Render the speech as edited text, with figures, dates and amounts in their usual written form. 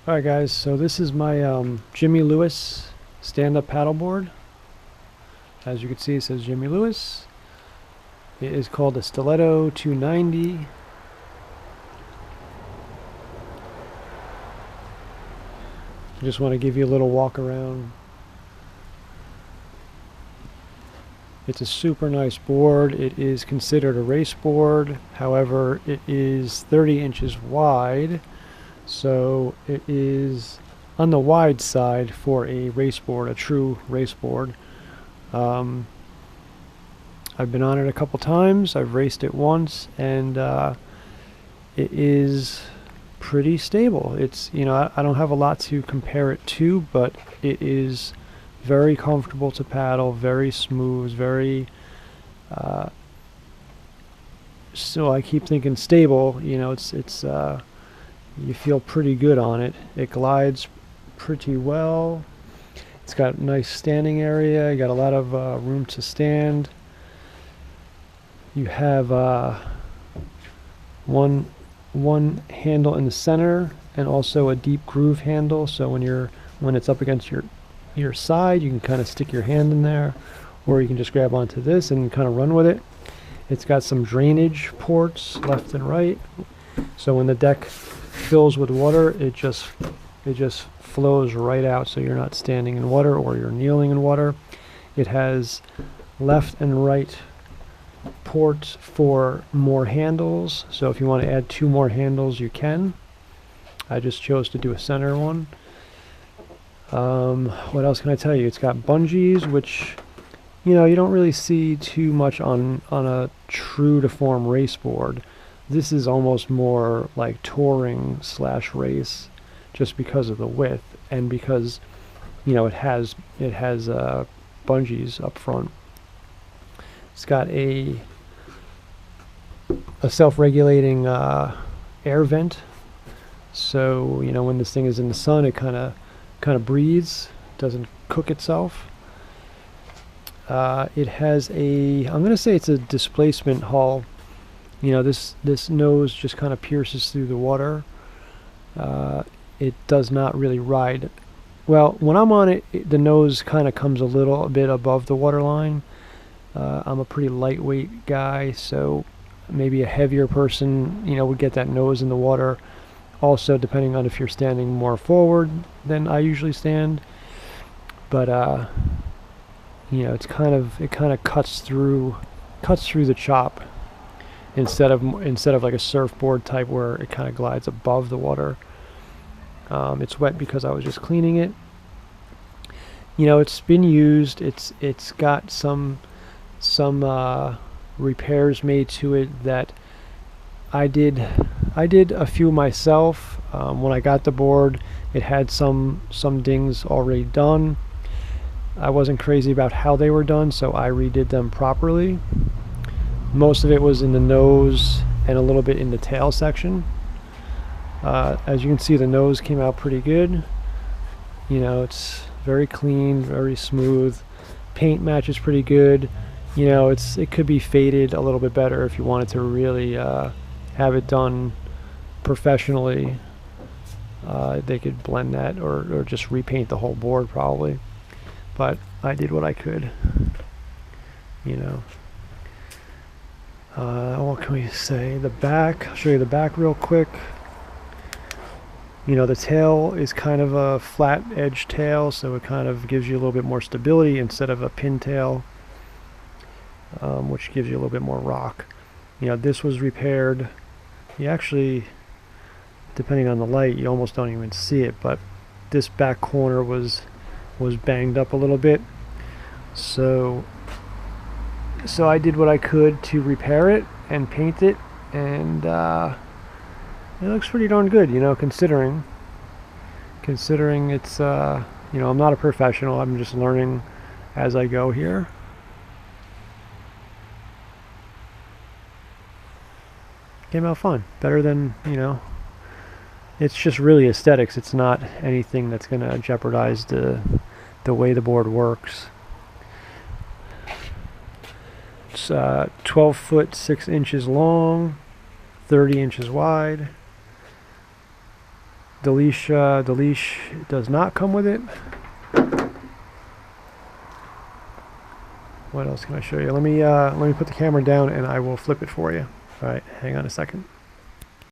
Alright guys, so this is my Jimmy Lewis stand-up paddleboard. As you can see, it says Jimmy Lewis. It is called a Stiletto 290. I just want to give you a little walk around. It's a super nice board. It is considered a race board. However, it is 30 inches wide. So it is on the wide side for a race board, a true race board. I've been on it a couple times. I've raced it once, and it is pretty stable. It's, you know, I don't have a lot to compare it to, but it is very comfortable to paddle, very smooth, very so I keep thinking stable. You know, it's you feel pretty good on it. It glides pretty well. It's got a nice standing area. You got a lot of room to stand. You have one handle in the center and also a deep groove handle. So when it's up against your side, you can kind of stick your hand in there, or you can just grab onto this and kind of run with it. It's got some drainage ports left and right. So when the deck fills with water, it just flows right out, so you're not standing in water or you're kneeling in water. It has left and right ports for more handles, so if you want to add 2 more handles, you can. I just chose to do a center one. What else can I tell you? It's got bungees, which, you know, you don't really see too much on a true to form race board. This is almost more like touring / race, just because of the width and because, you know, it has bungees up front. It's got a self-regulating air vent, so, you know, when this thing is in the sun, it kind of breathes, doesn't cook itself. It has I'm going to say it's a displacement hull. You know, this nose just kind of pierces through the water. It does not really ride. Well, when I'm on it, the nose kind of comes a little bit above the waterline. I'm a pretty lightweight guy, so maybe a heavier person, you know, would get that nose in the water. Also, depending on if you're standing more forward than I usually stand. But you know, it kind of cuts through the chop. Instead of like a surfboard type where it kind of glides above the water. It's wet because I was just cleaning it. You know, it's been used. It's got some repairs made to it that I did a few myself. When I got the board, it had some dings already done. I wasn't crazy about how they were done, so I redid them properly. Most of it was in the nose and a little bit in the tail section. As you can see, the nose came out pretty good. You know, it's very clean, very smooth. Paint matches pretty good. You know, it could be faded a little bit better if you wanted to really have it done professionally. They could blend that or just repaint the whole board probably. But I did what I could, you know. What can we say? The back, I'll show you the back real quick. You know, the tail is kind of a flat edge tail, so it kind of gives you a little bit more stability instead of a pin tail, which gives you a little bit more rock. You know, this was repaired. You actually, depending on the light, you almost don't even see it, but this back corner was banged up a little bit. So I did what I could to repair it and paint it, and it looks pretty darn good, you know, considering it's you know, I'm not a professional. I'm just learning as I go here. Came out fun, better than, you know, it's just really aesthetics. It's not anything that's going to jeopardize the way the board works. It's 12 foot 6 inches long, 30 inches wide. The leash does not come with it. What else can I show you? Let me put the camera down and I will flip it for you. All right, hang on a second.